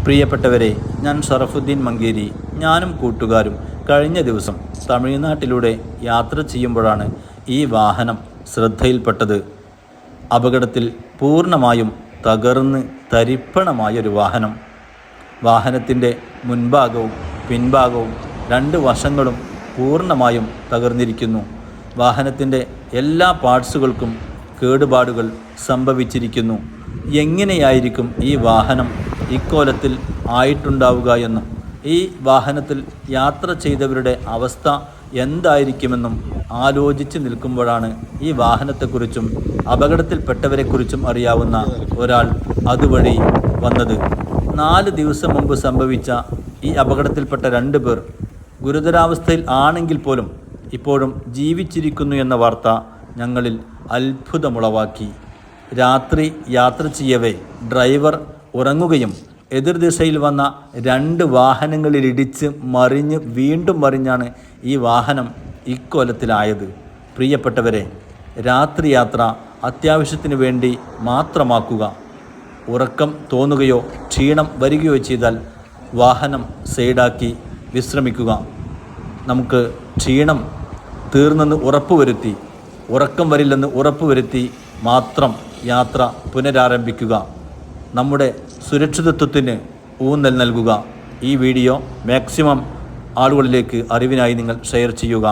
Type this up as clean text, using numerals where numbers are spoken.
പ്രിയപ്പെട്ടവരെ, ഞാൻ ഷറഫുദ്ദീൻ മങ്കേരി. ഞാനും കൂട്ടുകാരും കഴിഞ്ഞ ദിവസം തമിഴ്നാട്ടിലൂടെ യാത്ര ചെയ്യുമ്പോഴാണ് ഈ വാഹനം ശ്രദ്ധയിൽപ്പെട്ടത്. അപകടത്തിൽ പൂർണ്ണമായും തകർന്ന് തരിപ്പണമായൊരു വാഹനം. വാഹനത്തിൻ്റെ മുൻഭാഗവും പിൻഭാഗവും രണ്ട് വശങ്ങളും പൂർണ്ണമായും തകർന്നിരിക്കുന്നു. വാഹനത്തിൻ്റെ എല്ലാ പാർട്സുകൾക്കും കേടുപാടുകൾ സംഭവിച്ചിരിക്കുന്നു. എങ്ങനെയായിരിക്കും ഈ വാഹനം ഇക്കോലത്തിൽ ആയിട്ടുണ്ടാവുക എന്നും ഈ വാഹനത്തിൽ യാത്ര ചെയ്തവരുടെ അവസ്ഥ എന്തായിരിക്കുമെന്നും ആലോചിച്ച് നിൽക്കുമ്പോഴാണ് ഈ വാഹനത്തെക്കുറിച്ചും അപകടത്തിൽപ്പെട്ടവരെക്കുറിച്ചും അറിയാവുന്ന ഒരാൾ അതുവഴി വന്നത്. 4 ദിവസം മുമ്പ് സംഭവിച്ച ഈ അപകടത്തിൽപ്പെട്ട 2 പേർ ഗുരുതരാവസ്ഥയിൽ ആണെങ്കിൽ പോലും ഇപ്പോഴും ജീവിച്ചിരിക്കുന്നു എന്ന വാർത്ത ഞങ്ങളിൽ അത്ഭുതമുളവാക്കി. രാത്രി യാത്ര ചെയ്യവേ ഡ്രൈവർ ഉറങ്ങുകയും എതിർദിശയിൽ വന്ന 2 വാഹനങ്ങളിലിടിച്ച് മറിഞ്ഞ് വീണ്ടും മറിഞ്ഞാണ് ഈ വാഹനം ഇക്കോലത്തിലായത്. പ്രിയപ്പെട്ടവരെ, രാത്രി യാത്ര അത്യാവശ്യത്തിന് വേണ്ടി മാത്രമാക്കുക. ഉറക്കം തോന്നുകയോ ക്ഷീണം വരികയോ ചെയ്താൽ വാഹനം സൈഡാക്കി വിശ്രമിക്കുക. നമുക്ക് ക്ഷീണം തീർന്നെന്ന് ഉറപ്പുവരുത്തി, ഉറക്കം വരില്ലെന്ന് ഉറപ്പുവരുത്തി മാത്രം യാത്ര പുനരാരംഭിക്കുക. നമ്മുടെ സുരക്ഷിതത്വത്തിന് ഊന്നൽ നൽകുക. ഈ വീഡിയോ മാക്സിമം ആളുകളിലേക്ക് അറിവിനായി നിങ്ങൾ ഷെയർ ചെയ്യുക.